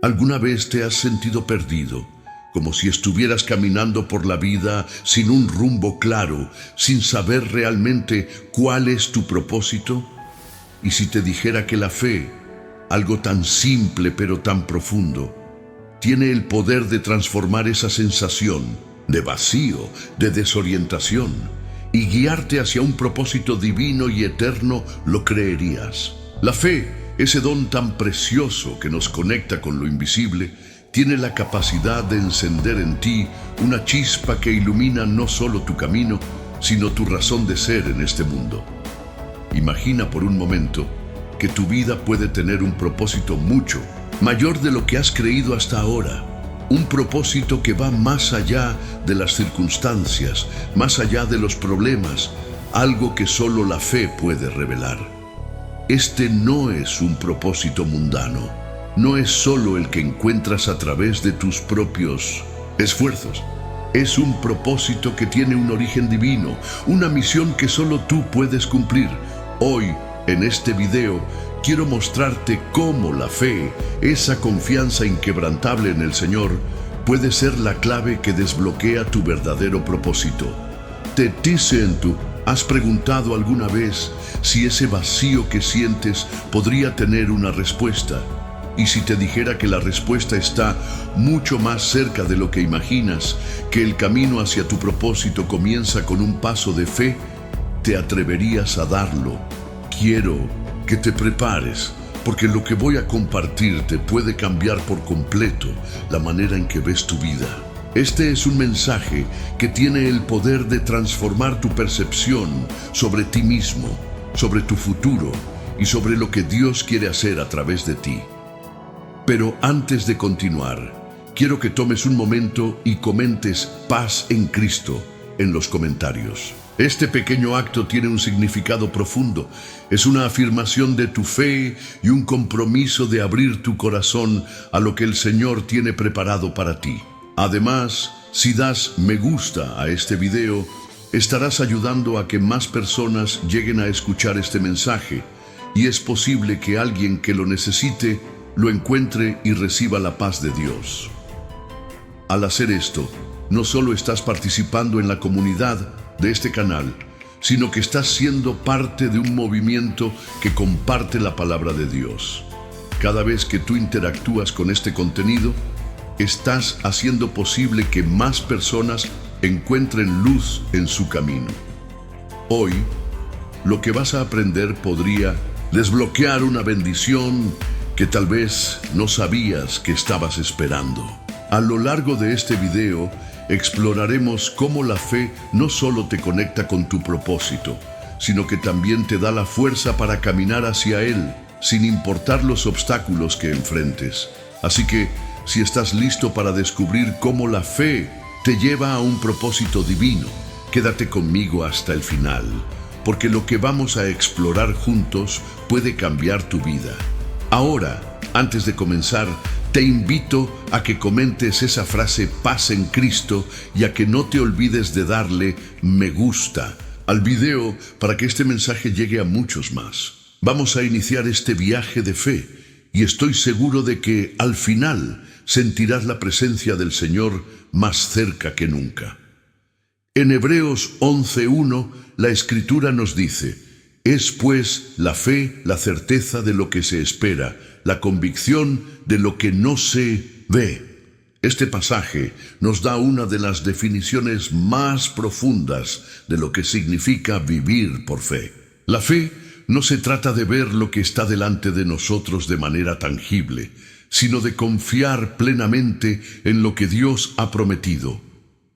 ¿Alguna vez te has sentido perdido, como si estuvieras caminando por la vida sin un rumbo claro, sin saber realmente cuál es tu propósito? ¿Y si te dijera que la fe, algo tan simple pero tan profundo, tiene el poder de transformar esa sensación de vacío, de desorientación, y guiarte hacia un propósito divino y eterno? ¿Lo creerías? La fe, ese don tan precioso que nos conecta con lo invisible, tiene la capacidad de encender en ti una chispa que ilumina no solo tu camino, sino tu razón de ser en este mundo. Imagina por un momento que tu vida puede tener un propósito mucho mayor de lo que has creído hasta ahora. Un propósito que va más allá de las circunstancias, más allá de los problemas, algo que solo la fe puede revelar. Este no es un propósito mundano, no es solo el que encuentras a través de tus propios esfuerzos. Es un propósito que tiene un origen divino, una misión que solo tú puedes cumplir. Hoy, en este video, quiero mostrarte cómo la fe, esa confianza inquebrantable en el Señor, puede ser la clave que desbloquea tu verdadero propósito. ¿Te has preguntado alguna vez si ese vacío que sientes podría tener una respuesta? Y si te dijera que la respuesta está mucho más cerca de lo que imaginas, que el camino hacia tu propósito comienza con un paso de fe, ¿te atreverías a darlo? Quiero que te prepares, porque lo que voy a compartirte puede cambiar por completo la manera en que ves tu vida. Este es un mensaje que tiene el poder de transformar tu percepción sobre ti mismo, sobre tu futuro y sobre lo que Dios quiere hacer a través de ti. Pero antes de continuar, quiero que tomes un momento y comentes "paz en Cristo" en los comentarios. Este pequeño acto tiene un significado profundo. Es una afirmación de tu fe y un compromiso de abrir tu corazón a lo que el Señor tiene preparado para ti. Además, si das me gusta a este video, estarás ayudando a que más personas lleguen a escuchar este mensaje, y es posible que alguien que lo necesite lo encuentre y reciba la paz de Dios. Al hacer esto, no solo estás participando en la comunidad de este canal, sino que estás siendo parte de un movimiento que comparte la palabra de Dios. Cada vez que tú interactúas con este contenido, estás haciendo posible que más personas encuentren luz en su camino. Hoy, lo que vas a aprender podría desbloquear una bendición que tal vez no sabías que estabas esperando. A lo largo de este video, exploraremos cómo la fe no solo te conecta con tu propósito, sino que también te da la fuerza para caminar hacia él, sin importar los obstáculos que enfrentes. Así que, si estás listo para descubrir cómo la fe te lleva a un propósito divino, quédate conmigo hasta el final, porque lo que vamos a explorar juntos puede cambiar tu vida. Ahora, antes de comenzar, te invito a que comentes esa frase "paz en Cristo" y a que no te olvides de darle me gusta al video para que este mensaje llegue a muchos más. Vamos a iniciar este viaje de fe y estoy seguro de que al final sentirás la presencia del Señor más cerca que nunca. En Hebreos 11:1 la Escritura nos dice: es pues la fe la certeza de lo que se espera, la convicción de lo que no se ve. Este pasaje nos da una de las definiciones más profundas de lo que significa vivir por fe. La fe no se trata de ver lo que está delante de nosotros de manera tangible, sino de confiar plenamente en lo que Dios ha prometido,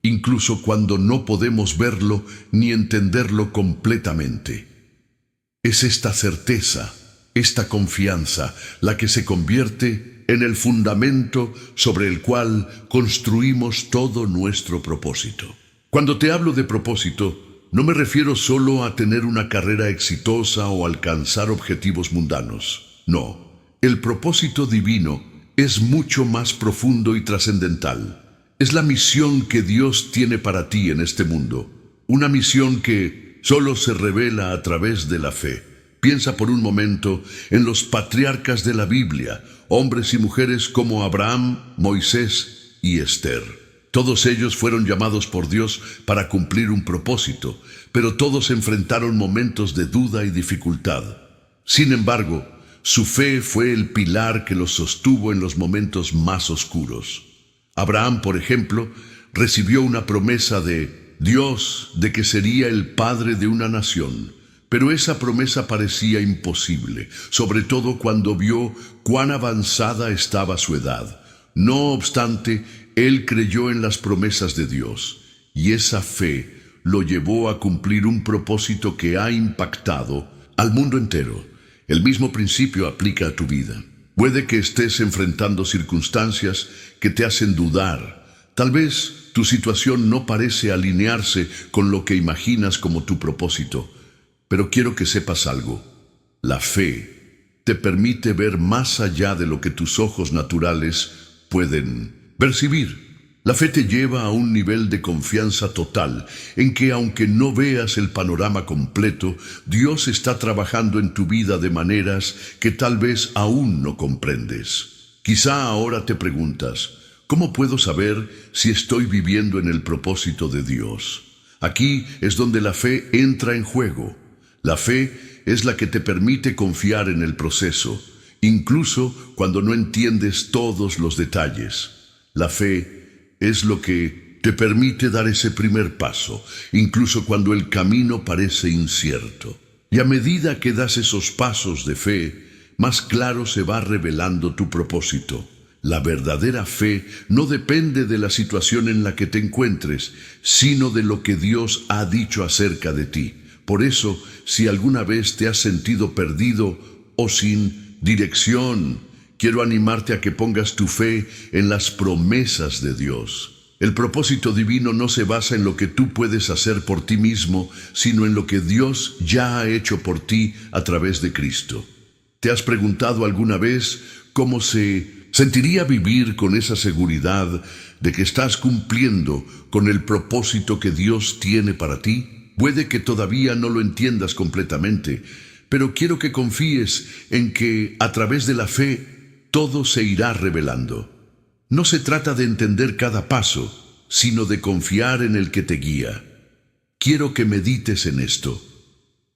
incluso cuando no podemos verlo ni entenderlo completamente. Es esta certeza, esta confianza, la que se convierte en el fundamento sobre el cual construimos todo nuestro propósito. Cuando te hablo de propósito, no me refiero solo a tener una carrera exitosa o alcanzar objetivos mundanos. No, el propósito divino es mucho más profundo y trascendental. Es la misión que Dios tiene para ti en este mundo. Una misión que solo se revela a través de la fe. Piensa por un momento en los patriarcas de la Biblia, hombres y mujeres como Abraham, Moisés y Esther. Todos ellos fueron llamados por Dios para cumplir un propósito, pero todos enfrentaron momentos de duda y dificultad. Sin embargo, su fe fue el pilar que los sostuvo en los momentos más oscuros. Abraham, por ejemplo, recibió una promesa de Dios de que sería el padre de una nación, pero esa promesa parecía imposible, sobre todo cuando vio cuán avanzada estaba su edad. No obstante, él creyó en las promesas de Dios, y esa fe lo llevó a cumplir un propósito que ha impactado al mundo entero. El mismo principio aplica a tu vida. Puede que estés enfrentando circunstancias que te hacen dudar. Tal vez tu situación no parece alinearse con lo que imaginas como tu propósito. Pero quiero que sepas algo. La fe te permite ver más allá de lo que tus ojos naturales pueden percibir. La fe te lleva a un nivel de confianza total, en que aunque no veas el panorama completo, Dios está trabajando en tu vida de maneras que tal vez aún no comprendes. Quizá ahora te preguntas, ¿cómo puedo saber si estoy viviendo en el propósito de Dios? Aquí es donde la fe entra en juego. La fe es la que te permite confiar en el proceso, incluso cuando no entiendes todos los detalles. La fe es lo que te permite dar ese primer paso, incluso cuando el camino parece incierto. Y a medida que das esos pasos de fe, más claro se va revelando tu propósito. La verdadera fe no depende de la situación en la que te encuentres, sino de lo que Dios ha dicho acerca de ti. Por eso, si alguna vez te has sentido perdido o sin dirección, quiero animarte a que pongas tu fe en las promesas de Dios. El propósito divino no se basa en lo que tú puedes hacer por ti mismo, sino en lo que Dios ya ha hecho por ti a través de Cristo. ¿Te has preguntado alguna vez cómo se sentiría vivir con esa seguridad de que estás cumpliendo con el propósito que Dios tiene para ti? Puede que todavía no lo entiendas completamente, pero quiero que confíes en que a través de la fe todo se irá revelando. No se trata de entender cada paso, sino de confiar en el que te guía. Quiero que medites en esto.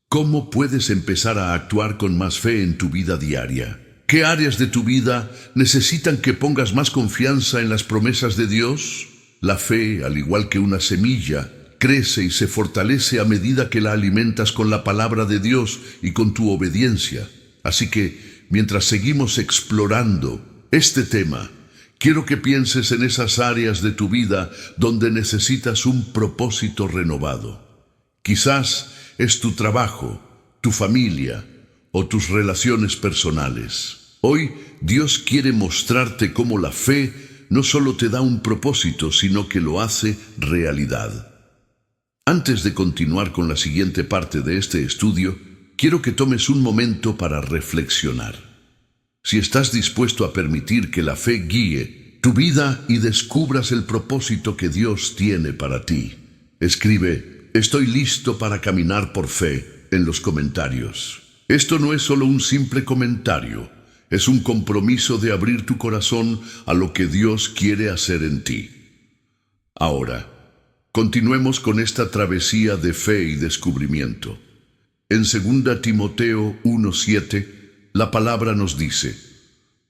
¿Cómo puedes empezar a actuar con más fe en tu vida diaria? ¿Qué áreas de tu vida necesitan que pongas más confianza en las promesas de Dios? La fe, al igual que una semilla, crece y se fortalece a medida que la alimentas con la palabra de Dios y con tu obediencia. Así que, mientras seguimos explorando este tema, quiero que pienses en esas áreas de tu vida donde necesitas un propósito renovado. Quizás es tu trabajo, tu familia o tus relaciones personales. Hoy Dios quiere mostrarte cómo la fe no solo te da un propósito, sino que lo hace realidad. Antes de continuar con la siguiente parte de este estudio, quiero que tomes un momento para reflexionar. Si estás dispuesto a permitir que la fe guíe tu vida y descubras el propósito que Dios tiene para ti, escribe "Estoy listo para caminar por fe" en los comentarios. Esto no es solo un simple comentario, es un compromiso de abrir tu corazón a lo que Dios quiere hacer en ti. Ahora, continuemos con esta travesía de fe y descubrimiento. En 2 Timoteo 1:7, la palabra nos dice,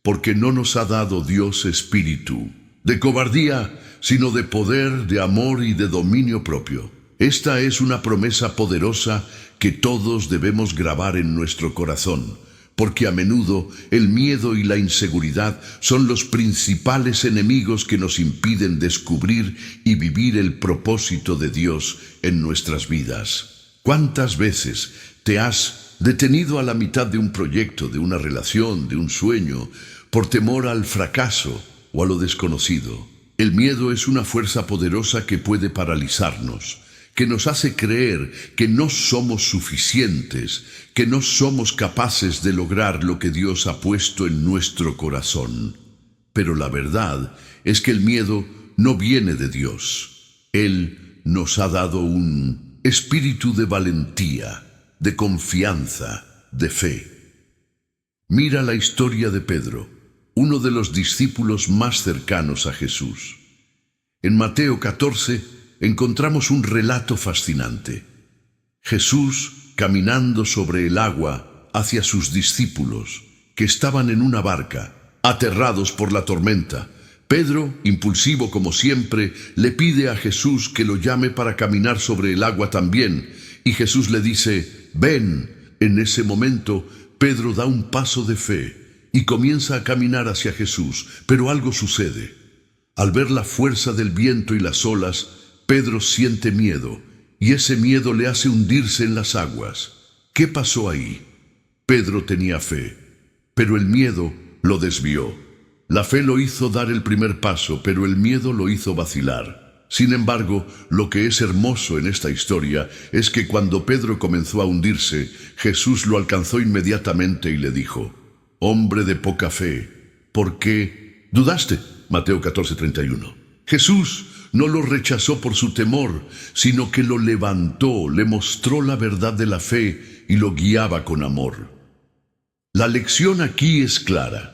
«Porque no nos ha dado Dios espíritu de cobardía, sino de poder, de amor y de dominio propio». Esta es una promesa poderosa que todos debemos grabar en nuestro corazón, porque a menudo el miedo y la inseguridad son los principales enemigos que nos impiden descubrir y vivir el propósito de Dios en nuestras vidas. ¿Cuántas veces te has detenido a la mitad de un proyecto, de una relación, de un sueño, por temor al fracaso o a lo desconocido? El miedo es una fuerza poderosa que puede paralizarnos, que nos hace creer que no somos suficientes, que no somos capaces de lograr lo que Dios ha puesto en nuestro corazón. Pero la verdad es que el miedo no viene de Dios. Él nos ha dado un espíritu de valentía, de confianza, de fe. Mira la historia de Pedro, uno de los discípulos más cercanos a Jesús. En Mateo 14 encontramos un relato fascinante. Jesús caminando sobre el agua hacia sus discípulos, que estaban en una barca, aterrados por la tormenta. Pedro, impulsivo como siempre, le pide a Jesús que lo llame para caminar sobre el agua también, y Jesús le dice, ven. En ese momento, Pedro da un paso de fe y comienza a caminar hacia Jesús, pero algo sucede. Al ver la fuerza del viento y las olas, Pedro siente miedo, y ese miedo le hace hundirse en las aguas. ¿Qué pasó ahí? Pedro tenía fe, pero el miedo lo desvió. La fe lo hizo dar el primer paso, pero el miedo lo hizo vacilar. Sin embargo, lo que es hermoso en esta historia es que cuando Pedro comenzó a hundirse, Jesús lo alcanzó inmediatamente y le dijo, «Hombre de poca fe, ¿por qué dudaste?» Mateo 14:31. Jesús no lo rechazó por su temor, sino que lo levantó, le mostró la verdad de la fe y lo guiaba con amor. La lección aquí es clara.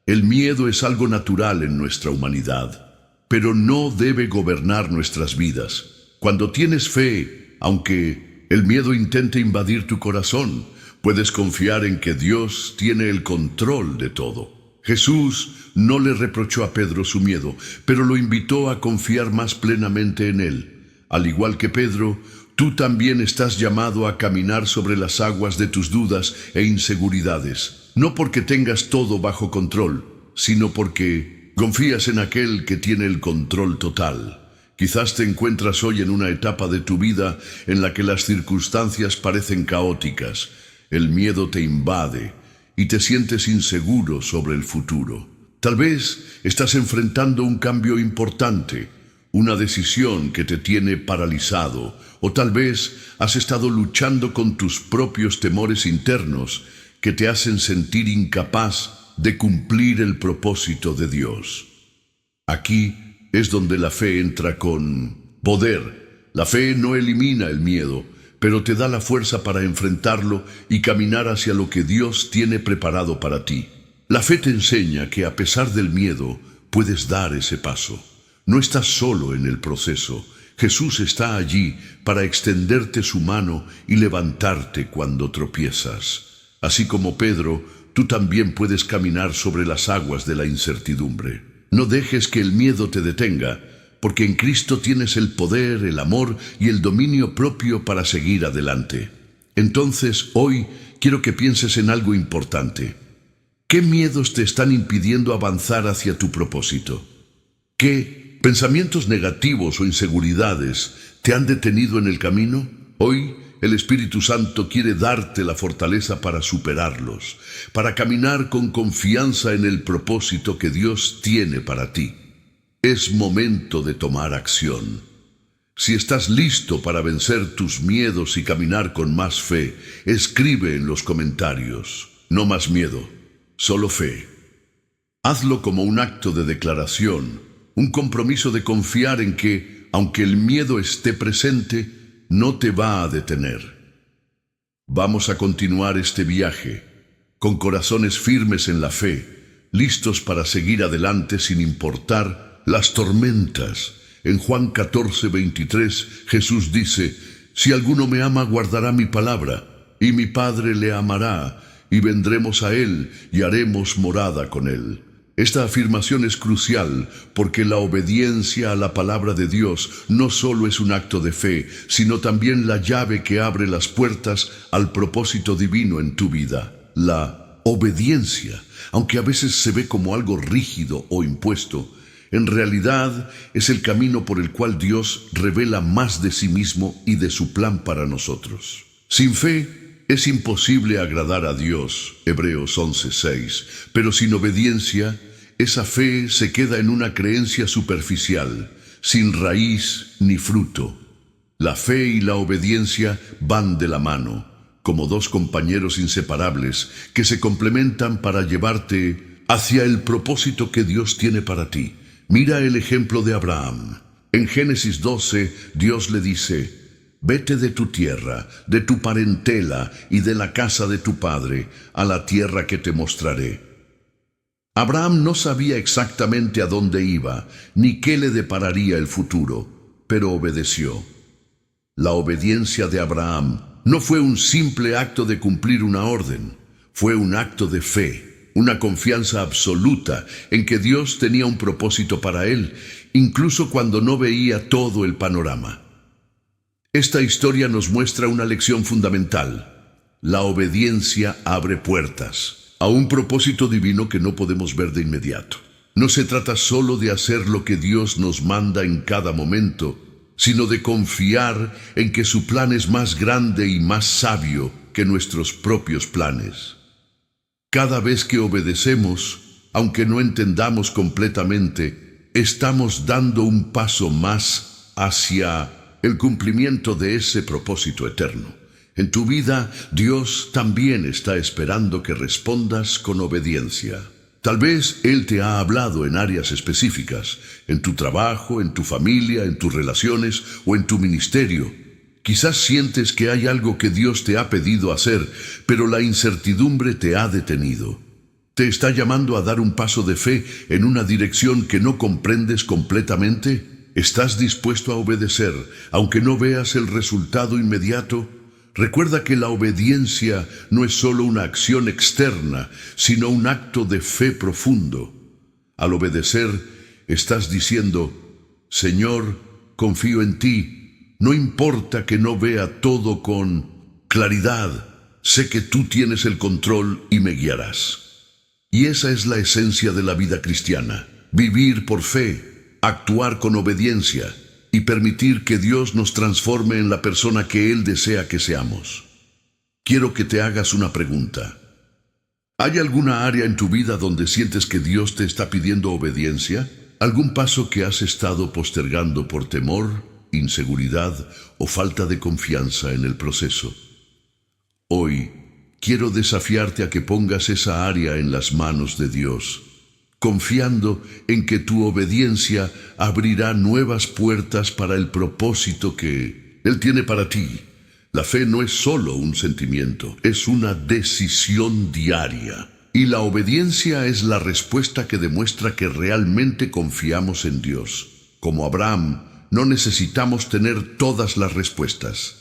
El miedo es algo natural en nuestra humanidad, pero no debe gobernar nuestras vidas. Cuando tienes fe, aunque el miedo intente invadir tu corazón, puedes confiar en que Dios tiene el control de todo. Jesús no le reprochó a Pedro su miedo, pero lo invitó a confiar más plenamente en él. Al igual que Pedro, tú también estás llamado a caminar sobre las aguas de tus dudas e inseguridades. No porque tengas todo bajo control, sino porque confías en aquel que tiene el control total. Quizás te encuentras hoy en una etapa de tu vida en la que las circunstancias parecen caóticas, el miedo te invade y te sientes inseguro sobre el futuro. Tal vez estás enfrentando un cambio importante, una decisión que te tiene paralizado, o tal vez has estado luchando con tus propios temores internos que te hacen sentir incapaz de cumplir el propósito de Dios. Aquí es donde la fe entra con poder. La fe no elimina el miedo, pero te da la fuerza para enfrentarlo y caminar hacia lo que Dios tiene preparado para ti. La fe te enseña que a pesar del miedo, puedes dar ese paso. No estás solo en el proceso. Jesús está allí para extenderte su mano y levantarte cuando tropiezas. Así como Pedro, tú también puedes caminar sobre las aguas de la incertidumbre. No dejes que el miedo te detenga, porque en Cristo tienes el poder, el amor y el dominio propio para seguir adelante. Entonces, hoy quiero que pienses en algo importante. ¿Qué miedos te están impidiendo avanzar hacia tu propósito? ¿Qué pensamientos negativos o inseguridades te han detenido en el camino? Hoy, el Espíritu Santo quiere darte la fortaleza para superarlos, para caminar con confianza en el propósito que Dios tiene para ti. Es momento de tomar acción. Si estás listo para vencer tus miedos y caminar con más fe, escribe en los comentarios. No más miedo, solo fe. Hazlo como un acto de declaración, un compromiso de confiar en que, aunque el miedo esté presente, no te va a detener. Vamos a continuar este viaje, con corazones firmes en la fe, listos para seguir adelante sin importar las tormentas. En Juan 14:23, Jesús dice, «Si alguno me ama, guardará mi palabra, y mi Padre le amará, y vendremos a él, y haremos morada con él». Esta afirmación es crucial porque la obediencia a la palabra de Dios no solo es un acto de fe, sino también la llave que abre las puertas al propósito divino en tu vida. La obediencia, aunque a veces se ve como algo rígido o impuesto, en realidad es el camino por el cual Dios revela más de sí mismo y de su plan para nosotros. Sin fe, es imposible agradar a Dios, Hebreos 11:6, pero sin obediencia, esa fe se queda en una creencia superficial, sin raíz ni fruto. La fe y la obediencia van de la mano, como dos compañeros inseparables que se complementan para llevarte hacia el propósito que Dios tiene para ti. Mira el ejemplo de Abraham. En Génesis 12, Dios le dice, Vete de tu tierra, de tu parentela y de la casa de tu padre, a la tierra que te mostraré. Abraham no sabía exactamente a dónde iba, ni qué le depararía el futuro, pero obedeció. La obediencia de Abraham no fue un simple acto de cumplir una orden, fue un acto de fe, una confianza absoluta en que Dios tenía un propósito para él, incluso cuando no veía todo el panorama. Esta historia nos muestra una lección fundamental. La obediencia abre puertas a un propósito divino que no podemos ver de inmediato. No se trata solo de hacer lo que Dios nos manda en cada momento, sino de confiar en que su plan es más grande y más sabio que nuestros propios planes. Cada vez que obedecemos, aunque no entendamos completamente, estamos dando un paso más hacia el cumplimiento de ese propósito eterno. En tu vida, Dios también está esperando que respondas con obediencia. Tal vez Él te ha hablado en áreas específicas, en tu trabajo, en tu familia, en tus relaciones o en tu ministerio. Quizás sientes que hay algo que Dios te ha pedido hacer, pero la incertidumbre te ha detenido. ¿Te está llamando a dar un paso de fe en una dirección que no comprendes completamente? ¿Estás dispuesto a obedecer, aunque no veas el resultado inmediato? Recuerda que la obediencia no es solo una acción externa, sino un acto de fe profundo. Al obedecer, estás diciendo: Señor, confío en ti. No importa que no vea todo con claridad, sé que tú tienes el control y me guiarás. Y esa es la esencia de la vida cristiana: vivir por fe, actuar con obediencia y permitir que Dios nos transforme en la persona que Él desea que seamos. Quiero que te hagas una pregunta. ¿Hay alguna área en tu vida donde sientes que Dios te está pidiendo obediencia? ¿Algún paso que has estado postergando por temor, inseguridad o falta de confianza en el proceso? Hoy quiero desafiarte a que pongas esa área en las manos de Dios, confiando en que tu obediencia abrirá nuevas puertas para el propósito que Él tiene para ti. La fe no es solo un sentimiento, es una decisión diaria. Y la obediencia es la respuesta que demuestra que realmente confiamos en Dios. Como Abraham, no necesitamos tener todas las respuestas.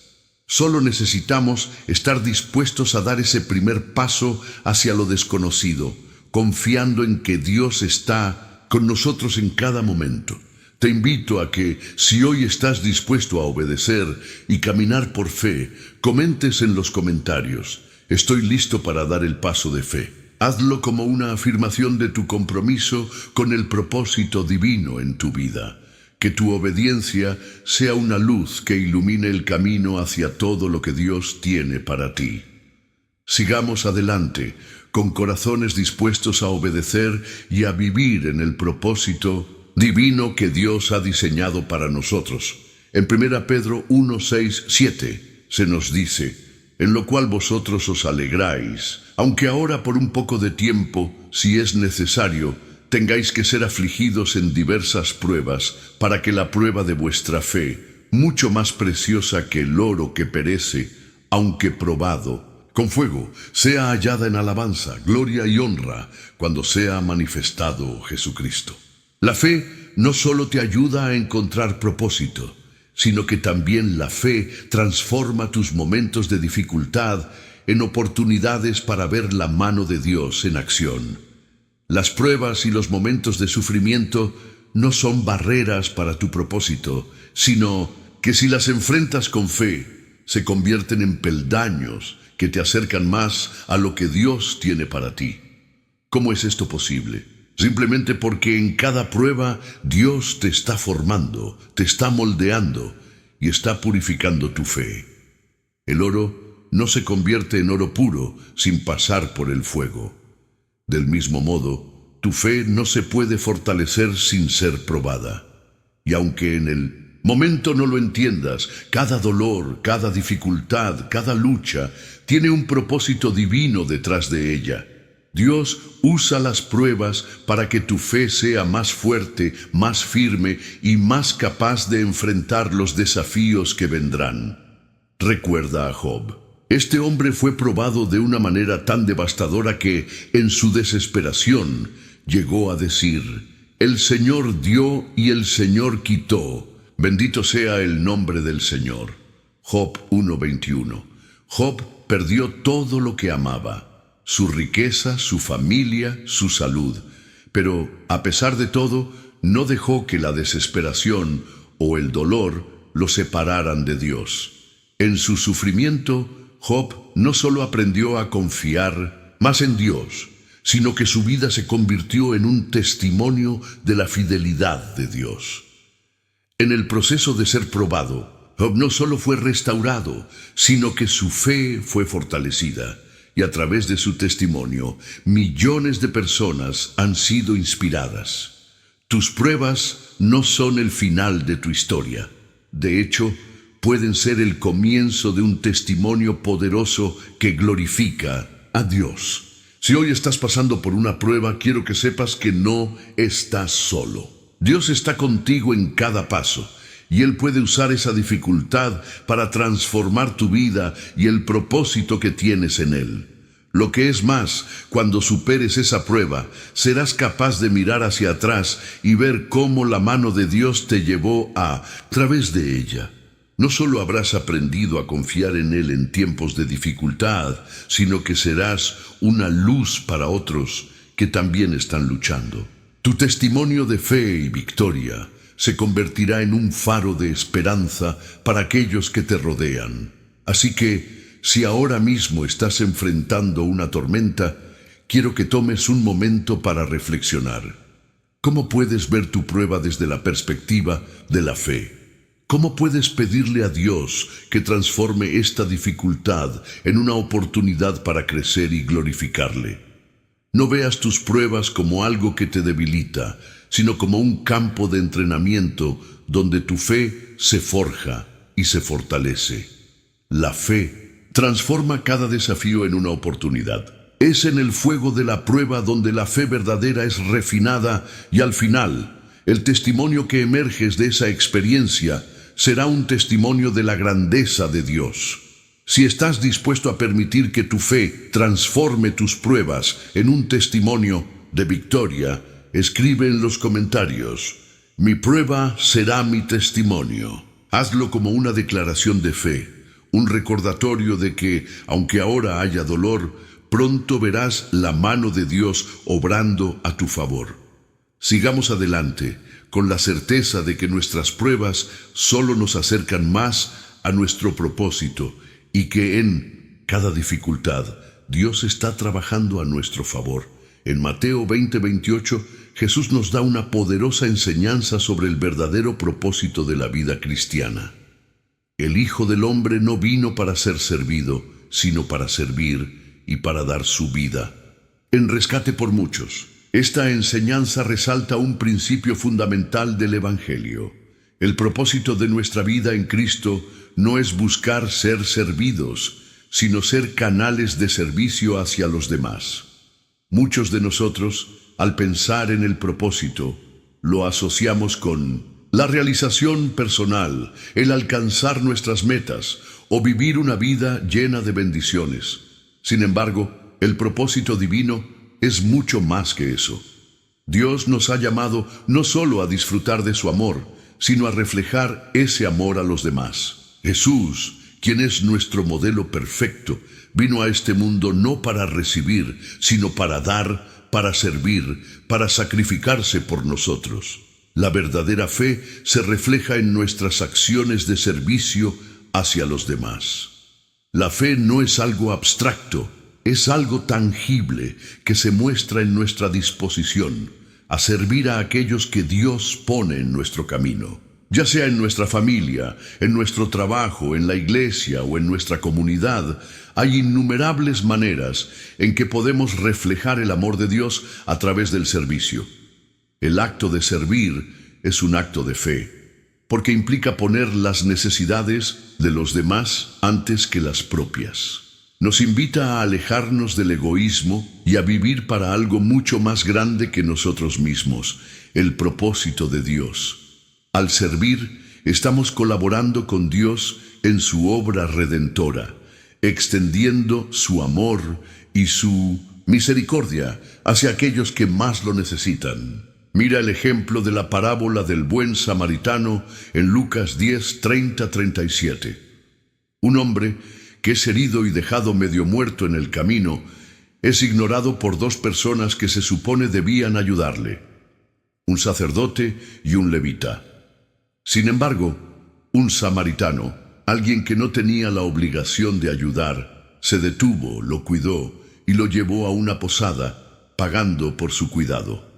Solo necesitamos estar dispuestos a dar ese primer paso hacia lo desconocido, confiando en que Dios está con nosotros en cada momento. Te invito a que, si hoy estás dispuesto a obedecer y caminar por fe, comentes en los comentarios: estoy listo para dar el paso de fe. Hazlo como una afirmación de tu compromiso con el propósito divino en tu vida. Que tu obediencia sea una luz que ilumine el camino hacia todo lo que Dios tiene para ti. Sigamos adelante, con corazones dispuestos a obedecer y a vivir en el propósito divino que Dios ha diseñado para nosotros. En 1 Pedro 1, 6, 7 se nos dice: en lo cual vosotros os alegráis, aunque ahora por un poco de tiempo, si es necesario, tengáis que ser afligidos en diversas pruebas, para que la prueba de vuestra fe, mucho más preciosa que el oro que perece, aunque probado con fuego, sea hallada en alabanza, gloria y honra cuando sea manifestado Jesucristo. La fe no solo te ayuda a encontrar propósito, sino que también la fe transforma tus momentos de dificultad en oportunidades para ver la mano de Dios en acción. Las pruebas y los momentos de sufrimiento no son barreras para tu propósito, sino que si las enfrentas con fe, se convierten en peldaños que te acercan más a lo que Dios tiene para ti. ¿Cómo es esto posible? Simplemente porque en cada prueba Dios te está formando, te está moldeando y está purificando tu fe. El oro no se convierte en oro puro sin pasar por el fuego. Del mismo modo, tu fe no se puede fortalecer sin ser probada. Y aunque en el momento no lo entiendas, cada dolor, cada dificultad, cada lucha, tiene un propósito divino detrás de ella. Dios usa las pruebas para que tu fe sea más fuerte, más firme y más capaz de enfrentar los desafíos que vendrán. Recuerda a Job. Este hombre fue probado de una manera tan devastadora que, en su desesperación, llegó a decir: el Señor dio y el Señor quitó. Bendito sea el nombre del Señor. Job 1:21. Job perdió todo lo que amaba: su riqueza, su familia, su salud. Pero, a pesar de todo, no dejó que la desesperación o el dolor lo separaran de Dios. En su sufrimiento, Job no solo aprendió a confiar más en Dios, sino que su vida se convirtió en un testimonio de la fidelidad de Dios. En el proceso de ser probado, Job no solo fue restaurado, sino que su fe fue fortalecida, y a través de su testimonio, millones de personas han sido inspiradas. Tus pruebas no son el final de tu historia. De hecho, pueden ser el comienzo de un testimonio poderoso que glorifica a Dios. Si hoy estás pasando por una prueba, quiero que sepas que no estás solo. Dios está contigo en cada paso, y Él puede usar esa dificultad para transformar tu vida y el propósito que tienes en Él. Lo que es más, cuando superes esa prueba, serás capaz de mirar hacia atrás y ver cómo la mano de Dios te llevó a través de ella. No solo habrás aprendido a confiar en Él en tiempos de dificultad, sino que serás una luz para otros que también están luchando. Tu testimonio de fe y victoria se convertirá en un faro de esperanza para aquellos que te rodean. Así que, si ahora mismo estás enfrentando una tormenta, quiero que tomes un momento para reflexionar. ¿Cómo puedes ver tu prueba desde la perspectiva de la fe? ¿Cómo puedes pedirle a Dios que transforme esta dificultad en una oportunidad para crecer y glorificarle? No veas tus pruebas como algo que te debilita, sino como un campo de entrenamiento donde tu fe se forja y se fortalece. La fe transforma cada desafío en una oportunidad. Es en el fuego de la prueba donde la fe verdadera es refinada y al final, el testimonio que emerges de esa experiencia será un testimonio de la grandeza de Dios. Si estás dispuesto a permitir que tu fe transforme tus pruebas en un testimonio de victoria, escribe en los comentarios: mi prueba será mi testimonio. Hazlo como una declaración de fe, un recordatorio de que, aunque ahora haya dolor, pronto verás la mano de Dios obrando a tu favor. Sigamos adelante, con la certeza de que nuestras pruebas solo nos acercan más a nuestro propósito y que en cada dificultad Dios está trabajando a nuestro favor. En Mateo 20:28, Jesús nos da una poderosa enseñanza sobre el verdadero propósito de la vida cristiana. El Hijo del Hombre no vino para ser servido, sino para servir y para dar su vida en rescate por muchos. Esta enseñanza resalta un principio fundamental del Evangelio. El propósito de nuestra vida en Cristo no es buscar ser servidos, sino ser canales de servicio hacia los demás. Muchos de nosotros, al pensar en el propósito, lo asociamos con la realización personal, el alcanzar nuestras metas o vivir una vida llena de bendiciones. Sin embargo, el propósito divino es mucho más que eso. Dios nos ha llamado no solo a disfrutar de su amor, sino a reflejar ese amor a los demás. Jesús, quien es nuestro modelo perfecto, vino a este mundo no para recibir, sino para dar, para servir, para sacrificarse por nosotros. La verdadera fe se refleja en nuestras acciones de servicio hacia los demás. La fe no es algo abstracto, es algo tangible que se muestra en nuestra disposición a servir a aquellos que Dios pone en nuestro camino. Ya sea en nuestra familia, en nuestro trabajo, en la iglesia o en nuestra comunidad, hay innumerables maneras en que podemos reflejar el amor de Dios a través del servicio. El acto de servir es un acto de fe, porque implica poner las necesidades de los demás antes que las propias. Nos invita a alejarnos del egoísmo y a vivir para algo mucho más grande que nosotros mismos, el propósito de Dios. Al servir, estamos colaborando con Dios, en su obra redentora, extendiendo su amor y su misericordia hacia aquellos que más lo necesitan. Mira el ejemplo de la parábola del buen samaritano en Lucas 10, 30-37. Un hombre que es herido y dejado medio muerto en el camino es ignorado por dos personas que se supone debían ayudarle, un sacerdote y un levita. Sin embargo, un samaritano, alguien que no tenía la obligación de ayudar, se detuvo, lo cuidó y lo llevó a una posada, pagando por su cuidado.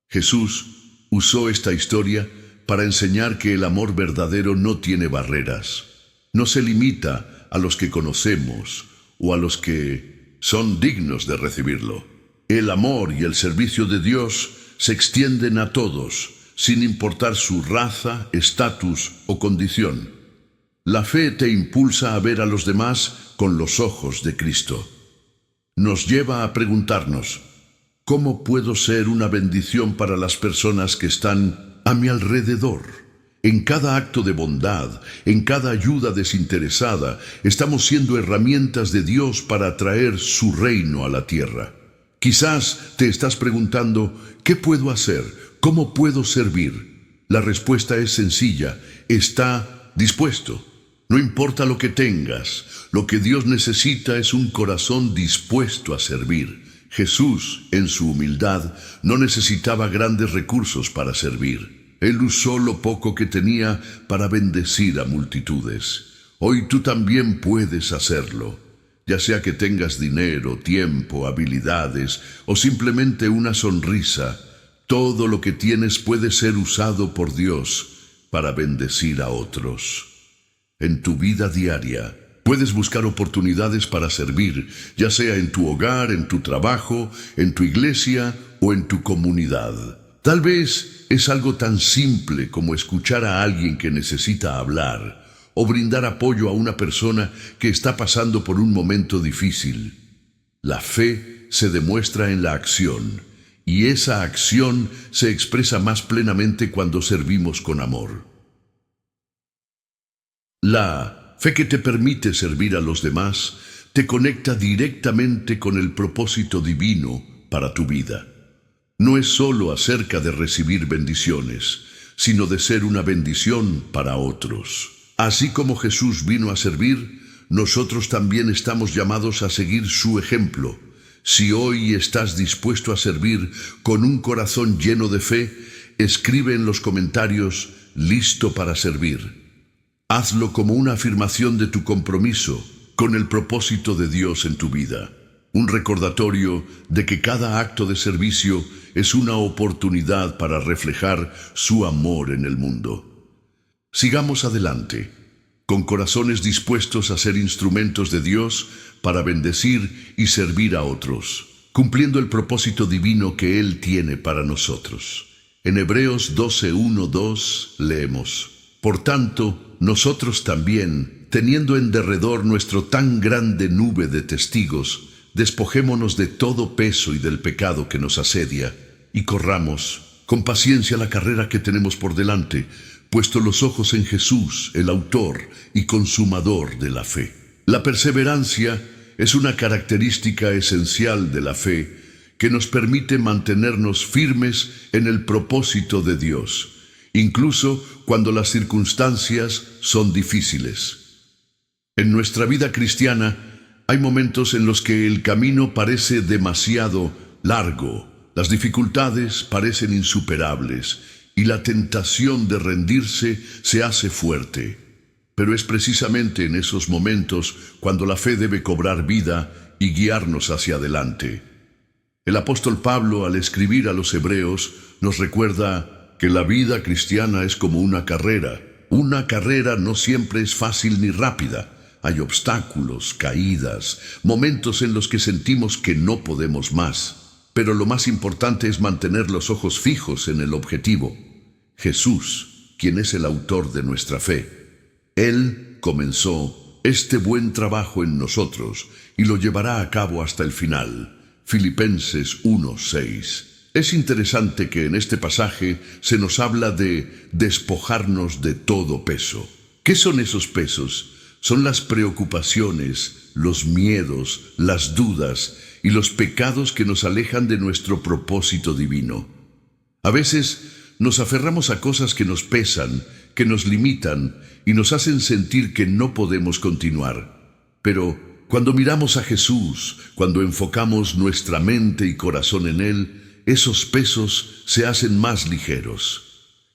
Jesús usó esta historia para enseñar que el amor verdadero no tiene barreras. No se limita a los que conocemos o a los que son dignos de recibirlo. El amor y el servicio de Dios se extienden a todos, sin importar su raza, estatus o condición. La fe te impulsa a ver a los demás con los ojos de Cristo. Nos lleva a preguntarnos, ¿cómo puedo ser una bendición para las personas que están a mi alrededor? En cada acto de bondad, en cada ayuda desinteresada, estamos siendo herramientas de Dios para traer su reino a la tierra. Quizás te estás preguntando, ¿qué puedo hacer? ¿Cómo puedo servir? La respuesta es sencilla, está dispuesto. No importa lo que tengas, lo que Dios necesita es un corazón dispuesto a servir. Jesús, en su humildad, no necesitaba grandes recursos para servir. Él usó lo poco que tenía para bendecir a multitudes. Hoy tú también puedes hacerlo, ya sea que tengas dinero, tiempo, habilidades o simplemente una sonrisa. Todo lo que tienes puede ser usado por Dios para bendecir a otros. En tu vida diaria, puedes buscar oportunidades para servir, ya sea en tu hogar, en tu trabajo, en tu iglesia o en tu comunidad. Tal vez es algo tan simple como escuchar a alguien que necesita hablar o brindar apoyo a una persona que está pasando por un momento difícil. La fe se demuestra en la acción, y esa acción se expresa más plenamente cuando servimos con amor. La fe que te permite servir a los demás te conecta directamente con el propósito divino para tu vida. No es solo acerca de recibir bendiciones, sino de ser una bendición para otros. Así como Jesús vino a servir, nosotros también estamos llamados a seguir su ejemplo. Si hoy estás dispuesto a servir con un corazón lleno de fe, escribe en los comentarios, listo para servir. Hazlo como una afirmación de tu compromiso con el propósito de Dios en tu vida. Un recordatorio de que cada acto de servicio es una oportunidad para reflejar su amor en el mundo. Sigamos adelante, con corazones dispuestos a ser instrumentos de Dios para bendecir y servir a otros, cumpliendo el propósito divino que Él tiene para nosotros. En Hebreos 12:1-2 leemos: Por tanto, nosotros también, teniendo en derredor nuestro tan grande nube de testigos, despojémonos de todo peso y del pecado que nos asedia, y corramos con paciencia la carrera que tenemos por delante, puesto los ojos en Jesús, el autor y consumador de la fe. La perseverancia es una característica esencial de la fe que nos permite mantenernos firmes en el propósito de Dios, incluso cuando las circunstancias son difíciles. En nuestra vida cristiana hay momentos en los que el camino parece demasiado largo, las dificultades parecen insuperables y la tentación de rendirse se hace fuerte. Pero es precisamente en esos momentos cuando la fe debe cobrar vida y guiarnos hacia adelante. El apóstol Pablo, al escribir a los Hebreos, nos recuerda que la vida cristiana es como una carrera. Una carrera no siempre es fácil ni rápida. Hay obstáculos, caídas, momentos en los que sentimos que no podemos más. Pero lo más importante es mantener los ojos fijos en el objetivo: Jesús, quien es el autor de nuestra fe. Él comenzó este buen trabajo en nosotros y lo llevará a cabo hasta el final. Filipenses 1:6. Es interesante que en este pasaje se nos habla de despojarnos de todo peso. ¿Qué son esos pesos? Son las preocupaciones, los miedos, las dudas y los pecados que nos alejan de nuestro propósito divino. A veces nos aferramos a cosas que nos pesan, que nos limitan y nos hacen sentir que no podemos continuar. Pero cuando miramos a Jesús, cuando enfocamos nuestra mente y corazón en Él, esos pesos se hacen más ligeros.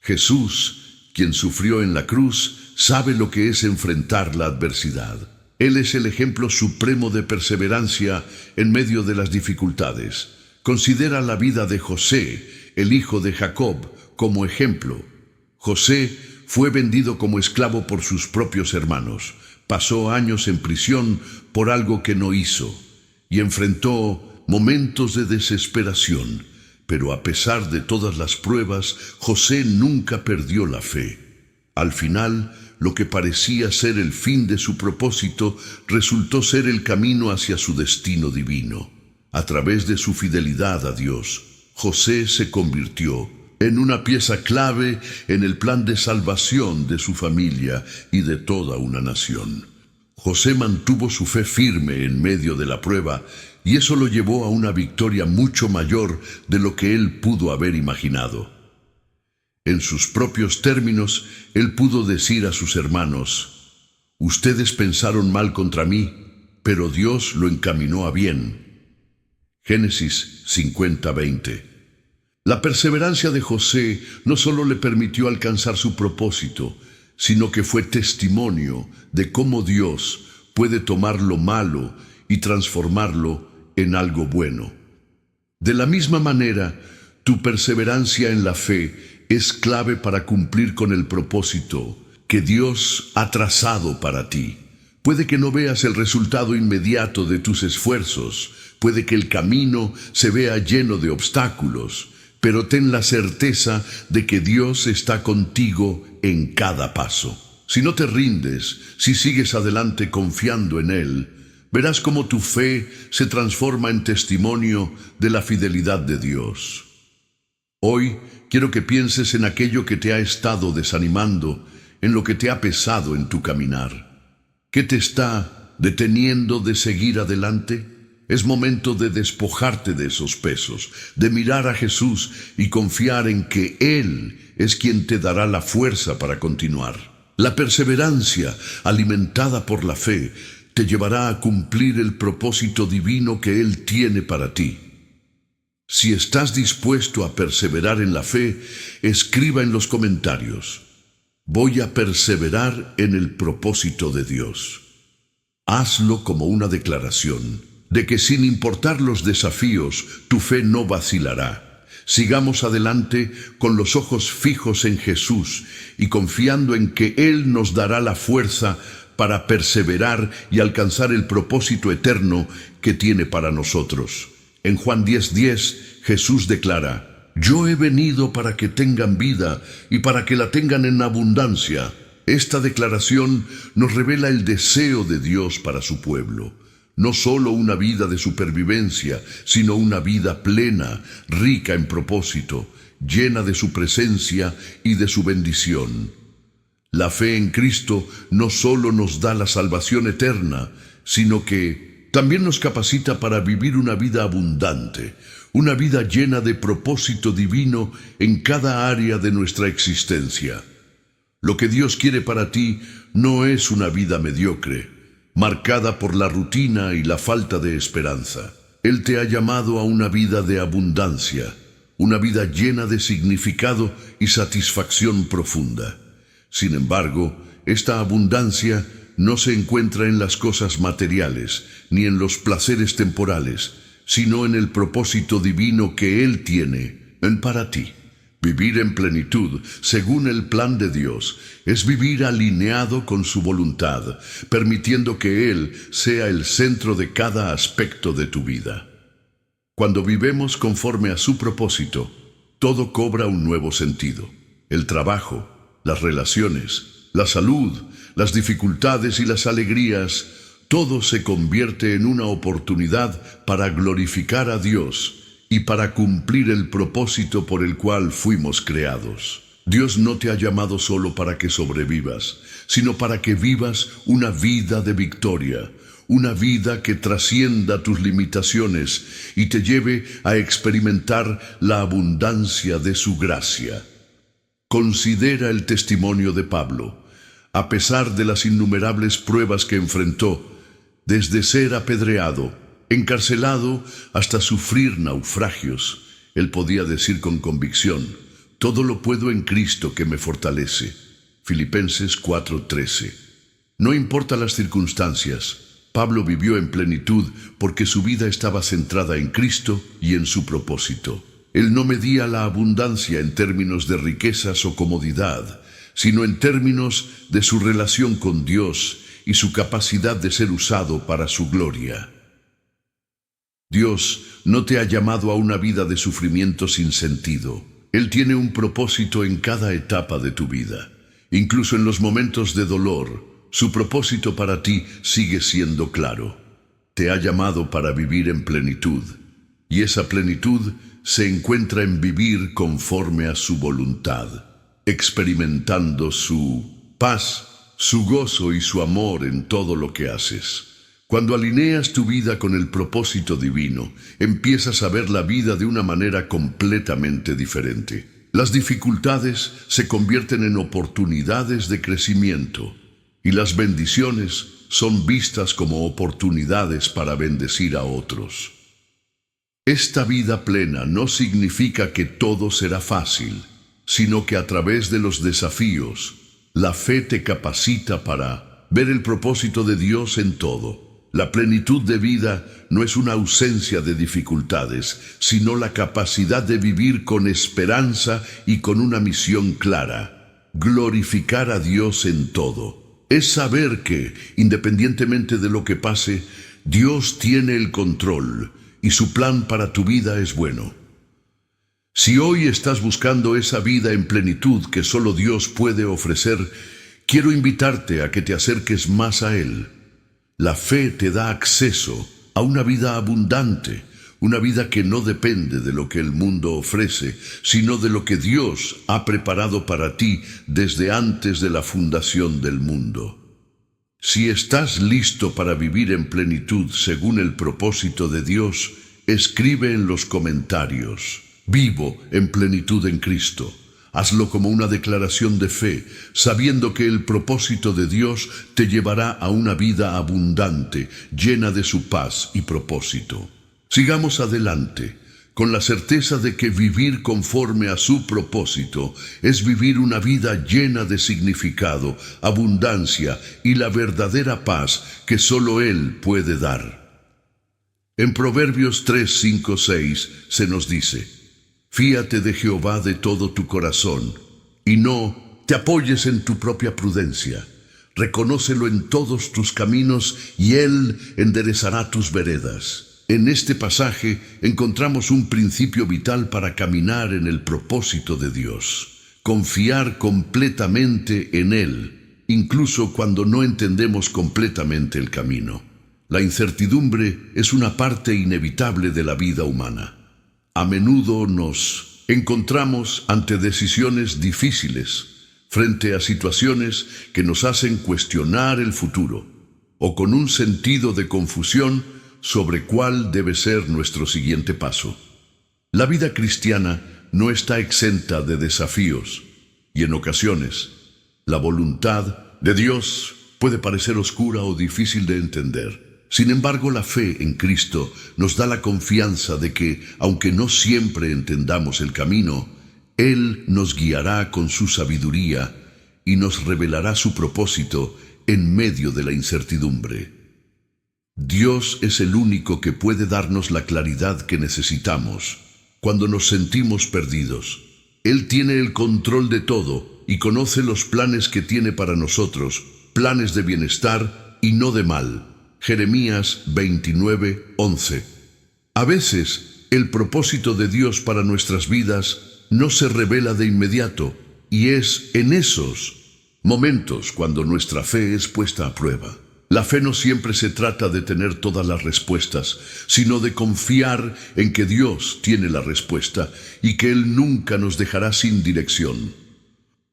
Jesús, quien sufrió en la cruz, sabe lo que es enfrentar la adversidad. Él es el ejemplo supremo de perseverancia en medio de las dificultades. Considera la vida de José, el hijo de Jacob, como ejemplo. José fue vendido como esclavo por sus propios hermanos. Pasó años en prisión por algo que no hizo y enfrentó momentos de desesperación. Pero a pesar de todas las pruebas, José nunca perdió la fe. Al final, lo que parecía ser el fin de su propósito resultó ser el camino hacia su destino divino. A través de su fidelidad a Dios, José se convirtió en una pieza clave en el plan de salvación de su familia y de toda una nación. José mantuvo su fe firme en medio de la prueba y eso lo llevó a una victoria mucho mayor de lo que él pudo haber imaginado. En sus propios términos, él pudo decir a sus hermanos: «Ustedes pensaron mal contra mí, pero Dios lo encaminó a bien». Génesis 50:20. La perseverancia de José no solo le permitió alcanzar su propósito, sino que fue testimonio de cómo Dios puede tomar lo malo y transformarlo en algo bueno. De la misma manera, tu perseverancia en la fe es clave para cumplir con el propósito que Dios ha trazado para ti. Puede que no veas el resultado inmediato de tus esfuerzos, puede que el camino se vea lleno de obstáculos, pero ten la certeza de que Dios está contigo en cada paso. Si no te rindes, si sigues adelante confiando en Él, verás cómo tu fe se transforma en testimonio de la fidelidad de Dios. Hoy quiero que pienses en aquello que te ha estado desanimando, en lo que te ha pesado en tu caminar. ¿Qué te está deteniendo de seguir adelante? Es momento de despojarte de esos pesos, de mirar a Jesús y confiar en que Él es quien te dará la fuerza para continuar. La perseverancia, alimentada por la fe, te llevará a cumplir el propósito divino que Él tiene para ti. Si estás dispuesto a perseverar en la fe, escriba en los comentarios: «Voy a perseverar en el propósito de Dios». Hazlo como una declaración de que sin importar los desafíos, tu fe no vacilará. Sigamos adelante con los ojos fijos en Jesús y confiando en que Él nos dará la fuerza para perseverar y alcanzar el propósito eterno que tiene para nosotros. En Juan 10:10, Jesús declara: «Yo he venido para que tengan vida y para que la tengan en abundancia». Esta declaración nos revela el deseo de Dios para su pueblo. No solo una vida de supervivencia, sino una vida plena, rica en propósito, llena de su presencia y de su bendición. La fe en Cristo no solo nos da la salvación eterna, sino que también nos capacita para vivir una vida abundante, una vida llena de propósito divino en cada área de nuestra existencia. Lo que Dios quiere para ti no es una vida mediocre, marcada por la rutina y la falta de esperanza. Él te ha llamado a una vida de abundancia, una vida llena de significado y satisfacción profunda. Sin embargo, esta abundancia no se encuentra en las cosas materiales, ni en los placeres temporales, sino en el propósito divino que Él tiene para ti. Vivir en plenitud, según el plan de Dios, es vivir alineado con su voluntad, permitiendo que Él sea el centro de cada aspecto de tu vida. Cuando vivemos conforme a su propósito, todo cobra un nuevo sentido. El trabajo, las relaciones, la salud, las dificultades y las alegrías, todo se convierte en una oportunidad para glorificar a Dios y para cumplir el propósito por el cual fuimos creados. Dios no te ha llamado solo para que sobrevivas, sino para que vivas una vida de victoria, una vida que trascienda tus limitaciones y te lleve a experimentar la abundancia de su gracia. Considera el testimonio de Pablo. A pesar de las innumerables pruebas que enfrentó, desde ser apedreado, encarcelado, hasta sufrir naufragios, él podía decir con convicción: todo lo puedo en Cristo que me fortalece. Filipenses 4:13. No importa las circunstancias, Pablo vivió en plenitud porque su vida estaba centrada en Cristo y en su propósito. Él no medía la abundancia en términos de riquezas o comodidad, sino en términos de su relación con Dios y su capacidad de ser usado para su gloria. Dios no te ha llamado a una vida de sufrimiento sin sentido. Él tiene un propósito en cada etapa de tu vida. Incluso en los momentos de dolor, su propósito para ti sigue siendo claro. Te ha llamado para vivir en plenitud, y esa plenitud se encuentra en vivir conforme a su voluntad, experimentando su paz, su gozo y su amor en todo lo que haces. Cuando alineas tu vida con el propósito divino, empiezas a ver la vida de una manera completamente diferente. Las dificultades se convierten en oportunidades de crecimiento, y las bendiciones son vistas como oportunidades para bendecir a otros. Esta vida plena no significa que todo será fácil, sino que a través de los desafíos, la fe te capacita para ver el propósito de Dios en todo. La plenitud de vida no es una ausencia de dificultades, sino la capacidad de vivir con esperanza y con una misión clara: glorificar a Dios en todo. Es saber que, independientemente de lo que pase, Dios tiene el control y su plan para tu vida es bueno. Si hoy estás buscando esa vida en plenitud que solo Dios puede ofrecer, quiero invitarte a que te acerques más a Él. La fe te da acceso a una vida abundante, una vida que no depende de lo que el mundo ofrece, sino de lo que Dios ha preparado para ti desde antes de la fundación del mundo. Si estás listo para vivir en plenitud según el propósito de Dios, escribe en los comentarios: vivo en plenitud en Cristo. Hazlo como una declaración de fe, sabiendo que el propósito de Dios te llevará a una vida abundante, llena de su paz y propósito. Sigamos adelante, con la certeza de que vivir conforme a su propósito es vivir una vida llena de significado, abundancia y la verdadera paz que solo Él puede dar. En Proverbios 3, 5, 6 se nos dice: fíate de Jehová de todo tu corazón, y no te apoyes en tu propia prudencia. Reconócelo en todos tus caminos, y Él enderezará tus veredas. En este pasaje encontramos un principio vital para caminar en el propósito de Dios: confiar completamente en Él, incluso cuando no entendemos completamente el camino. La incertidumbre es una parte inevitable de la vida humana. A menudo nos encontramos ante decisiones difíciles, frente a situaciones que nos hacen cuestionar el futuro, o con un sentido de confusión sobre cuál debe ser nuestro siguiente paso. La vida cristiana no está exenta de desafíos, y en ocasiones, la voluntad de Dios puede parecer oscura o difícil de entender. Sin embargo, la fe en Cristo nos da la confianza de que, aunque no siempre entendamos el camino, Él nos guiará con su sabiduría y nos revelará su propósito en medio de la incertidumbre. Dios es el único que puede darnos la claridad que necesitamos cuando nos sentimos perdidos. Él tiene el control de todo y conoce los planes que tiene para nosotros, planes de bienestar y no de mal. Jeremías 29:11. A veces, el propósito de Dios para nuestras vidas no se revela de inmediato, y es en esos momentos cuando nuestra fe es puesta a prueba. La fe no siempre se trata de tener todas las respuestas, sino de confiar en que Dios tiene la respuesta y que Él nunca nos dejará sin dirección.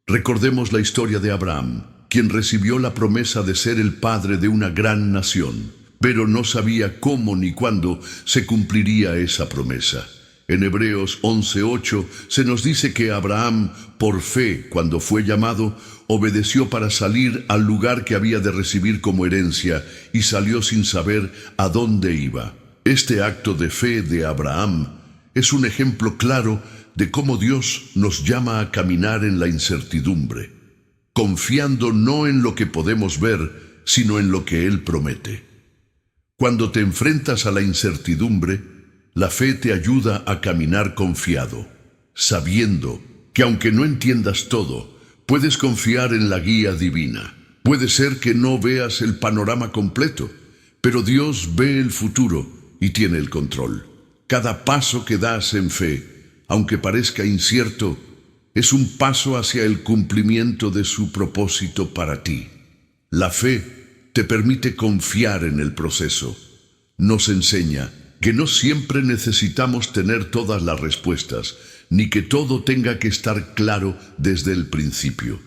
Recordemos la historia de Abraham, quien recibió la promesa de ser el padre de una gran nación, pero no sabía cómo ni cuándo se cumpliría esa promesa. En Hebreos 11:8 se nos dice que Abraham, por fe, cuando fue llamado, obedeció para salir al lugar que había de recibir como herencia y salió sin saber a dónde iba. Este acto de fe de Abraham es un ejemplo claro de cómo Dios nos llama a caminar en la incertidumbre, confiando no en lo que podemos ver, sino en lo que Él promete. Cuando te enfrentas a la incertidumbre, la fe te ayuda a caminar confiado, sabiendo que aunque no entiendas todo, puedes confiar en la guía divina. Puede ser que no veas el panorama completo, pero Dios ve el futuro y tiene el control. Cada paso que das en fe, aunque parezca incierto, es un paso hacia el cumplimiento de su propósito para ti. La fe te permite confiar en el proceso. Nos enseña que no siempre necesitamos tener todas las respuestas, ni que todo tenga que estar claro desde el principio.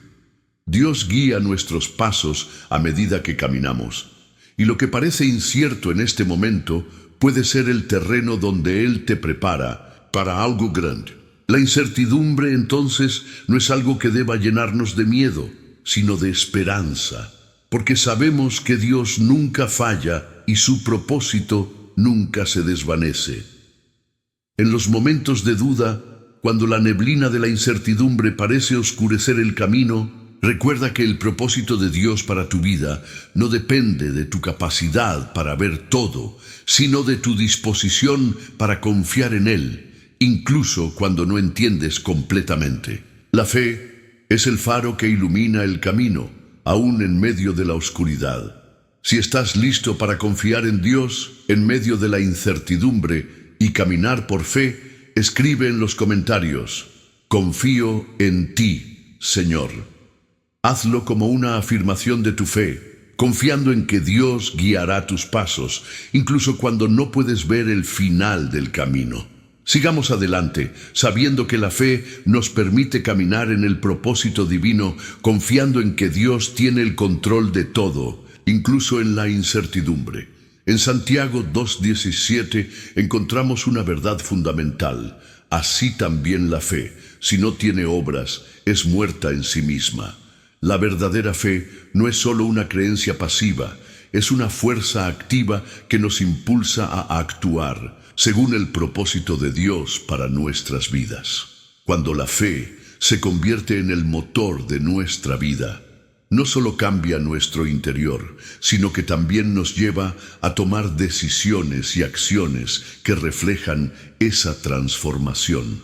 Dios guía nuestros pasos a medida que caminamos, y lo que parece incierto en este momento puede ser el terreno donde Él te prepara para algo grande. La incertidumbre, entonces, no es algo que deba llenarnos de miedo, sino de esperanza, porque sabemos que Dios nunca falla y su propósito nunca se desvanece. En los momentos de duda, cuando la neblina de la incertidumbre parece oscurecer el camino, recuerda que el propósito de Dios para tu vida no depende de tu capacidad para ver todo, sino de tu disposición para confiar en Él, incluso cuando no entiendes completamente. La fe es el faro que ilumina el camino, aún en medio de la oscuridad. Si estás listo para confiar en Dios en medio de la incertidumbre y caminar por fe, escribe en los comentarios: confío en ti, Señor. Hazlo como una afirmación de tu fe, confiando en que Dios guiará tus pasos, incluso cuando no puedes ver el final del camino. Sigamos adelante, sabiendo que la fe nos permite caminar en el propósito divino, confiando en que Dios tiene el control de todo, incluso en la incertidumbre. En Santiago 2:17 encontramos una verdad fundamental: así también la fe, si no tiene obras, es muerta en sí misma. La verdadera fe no es solo una creencia pasiva, es una fuerza activa que nos impulsa a actuar según el propósito de Dios para nuestras vidas. Cuando la fe se convierte en el motor de nuestra vida, no solo cambia nuestro interior, sino que también nos lleva a tomar decisiones y acciones que reflejan esa transformación.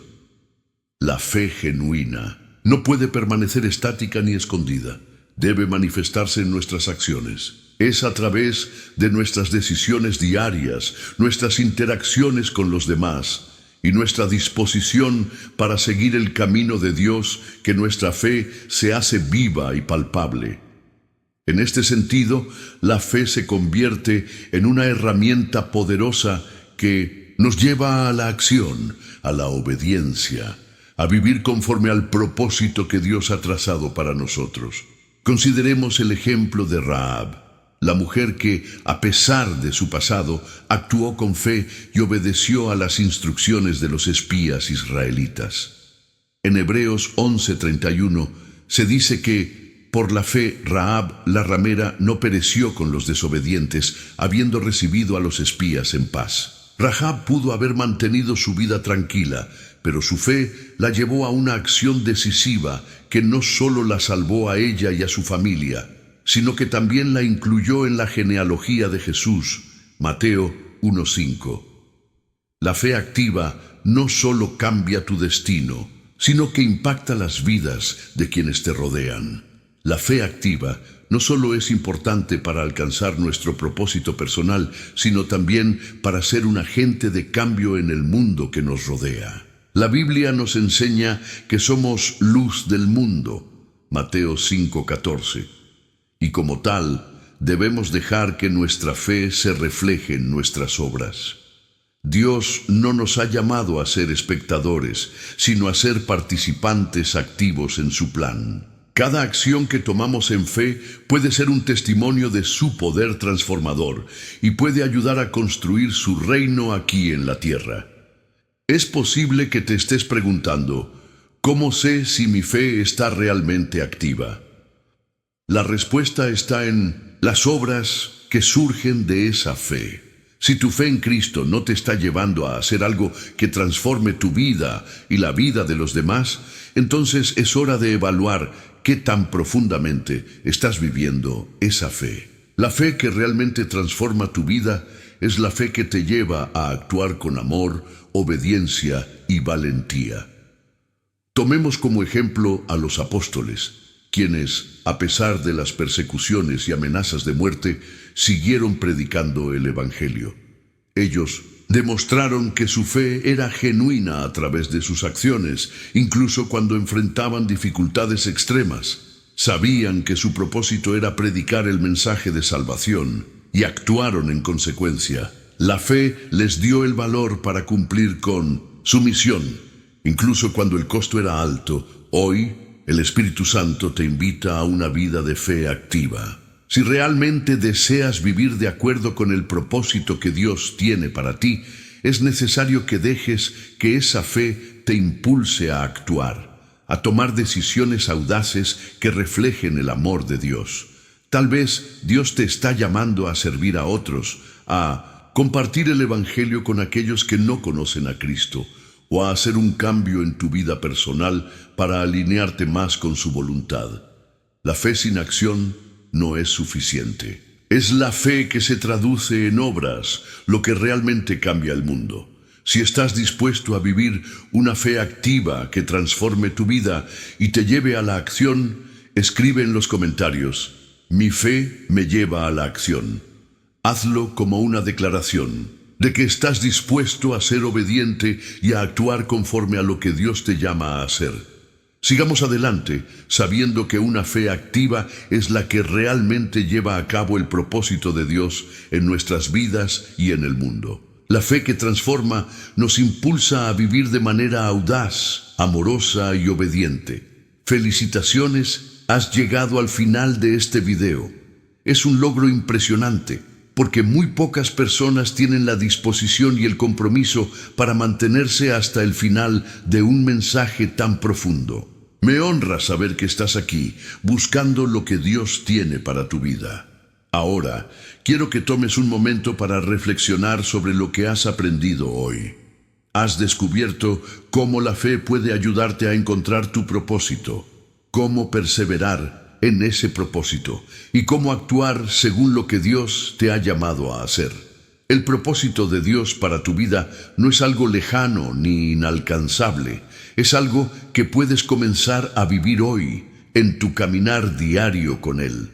La fe genuina no puede permanecer estática ni escondida. Debe manifestarse en nuestras acciones. Es a través de nuestras decisiones diarias, nuestras interacciones con los demás y nuestra disposición para seguir el camino de Dios que nuestra fe se hace viva y palpable. En este sentido, la fe se convierte en una herramienta poderosa que nos lleva a la acción, a la obediencia, a vivir conforme al propósito que Dios ha trazado para nosotros. Consideremos el ejemplo de Rahab, la mujer que, a pesar de su pasado, actuó con fe y obedeció a las instrucciones de los espías israelitas. En Hebreos 11:31 se dice que, por la fe, Rahab la ramera no pereció con los desobedientes, habiendo recibido a los espías en paz. Rahab pudo haber mantenido su vida tranquila, pero su fe la llevó a una acción decisiva que no solo la salvó a ella y a su familia, sino que también la incluyó en la genealogía de Jesús, Mateo 1:5. La fe activa no solo cambia tu destino, sino que impacta las vidas de quienes te rodean. La fe activa no solo es importante para alcanzar nuestro propósito personal, sino también para ser un agente de cambio en el mundo que nos rodea. La Biblia nos enseña que somos luz del mundo, Mateo 5:14, y como tal, debemos dejar que nuestra fe se refleje en nuestras obras. Dios no nos ha llamado a ser espectadores, sino a ser participantes activos en su plan. Cada acción que tomamos en fe puede ser un testimonio de su poder transformador y puede ayudar a construir su reino aquí en la tierra. Es posible que te estés preguntando, ¿cómo sé si mi fe está realmente activa? La respuesta está en las obras que surgen de esa fe. Si tu fe en Cristo no te está llevando a hacer algo que transforme tu vida y la vida de los demás, entonces es hora de evaluar qué tan profundamente estás viviendo esa fe. La fe que realmente transforma tu vida es la fe que te lleva a actuar con amor, obediencia y valentía. Tomemos como ejemplo a los apóstoles, quienes, a pesar de las persecuciones y amenazas de muerte, siguieron predicando el Evangelio. Ellos demostraron que su fe era genuina a través de sus acciones, incluso cuando enfrentaban dificultades extremas. Sabían que su propósito era predicar el mensaje de salvación y actuaron en consecuencia. La fe les dio el valor para cumplir con su misión, incluso cuando el costo era alto. Hoy, el Espíritu Santo te invita a una vida de fe activa. Si realmente deseas vivir de acuerdo con el propósito que Dios tiene para ti, es necesario que dejes que esa fe te impulse a actuar, a tomar decisiones audaces que reflejen el amor de Dios. Tal vez Dios te está llamando a servir a otros, a compartir el Evangelio con aquellos que no conocen a Cristo, o a hacer un cambio en tu vida personal para alinearte más con su voluntad. La fe sin acción no es suficiente. Es la fe que se traduce en obras lo que realmente cambia el mundo. Si estás dispuesto a vivir una fe activa que transforme tu vida y te lleve a la acción, escribe en los comentarios: mi fe me lleva a la acción. Hazlo como una declaración de que estás dispuesto a ser obediente y a actuar conforme a lo que Dios te llama a hacer. Sigamos adelante, sabiendo que una fe activa es la que realmente lleva a cabo el propósito de Dios en nuestras vidas y en el mundo. La fe que transforma nos impulsa a vivir de manera audaz, amorosa y obediente. Felicitaciones, has llegado al final de este video. Es un logro impresionante, porque muy pocas personas tienen la disposición y el compromiso para mantenerse hasta el final de un mensaje tan profundo. Me honra saber que estás aquí, buscando lo que Dios tiene para tu vida. Ahora, quiero que tomes un momento para reflexionar sobre lo que has aprendido hoy. Has descubierto cómo la fe puede ayudarte a encontrar tu propósito, cómo perseverar en ese propósito y cómo actuar según lo que Dios te ha llamado a hacer. El propósito de Dios para tu vida no es algo lejano ni inalcanzable, es algo que puedes comenzar a vivir hoy en tu caminar diario con Él.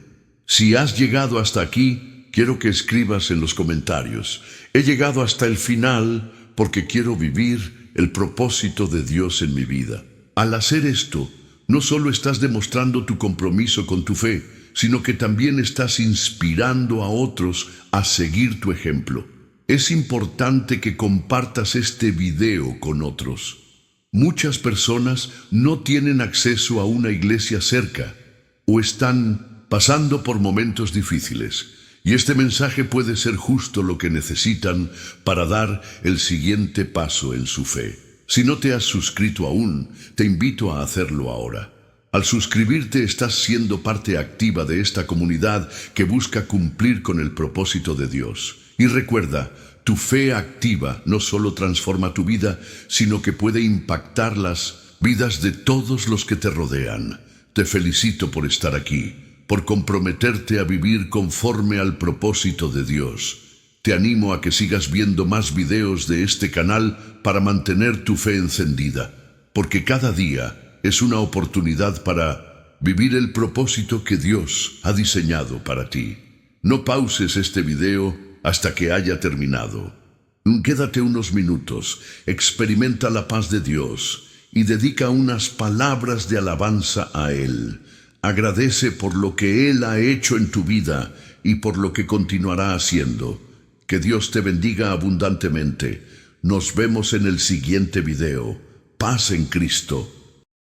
Si has llegado hasta aquí, quiero que escribas en los comentarios: he llegado hasta el final porque quiero vivir el propósito de Dios en mi vida. Al hacer esto, no solo estás demostrando tu compromiso con tu fe, sino que también estás inspirando a otros a seguir tu ejemplo. Es importante que compartas este video con otros. Muchas personas no tienen acceso a una iglesia cerca o están pasando por momentos difíciles, y este mensaje puede ser justo lo que necesitan para dar el siguiente paso en su fe. Si no te has suscrito aún, te invito a hacerlo ahora. Al suscribirte estás siendo parte activa de esta comunidad que busca cumplir con el propósito de Dios. Y recuerda, tu fe activa no solo transforma tu vida, sino que puede impactar las vidas de todos los que te rodean. Te felicito por estar aquí, por comprometerte a vivir conforme al propósito de Dios. Te animo a que sigas viendo más videos de este canal para mantener tu fe encendida, porque cada día es una oportunidad para vivir el propósito que Dios ha diseñado para ti. No pauses este video hasta que haya terminado. Quédate unos minutos, experimenta la paz de Dios y dedica unas palabras de alabanza a Él. Agradece por lo que Él ha hecho en tu vida y por lo que continuará haciendo. Que Dios te bendiga abundantemente. Nos vemos en el siguiente video. Paz en Cristo.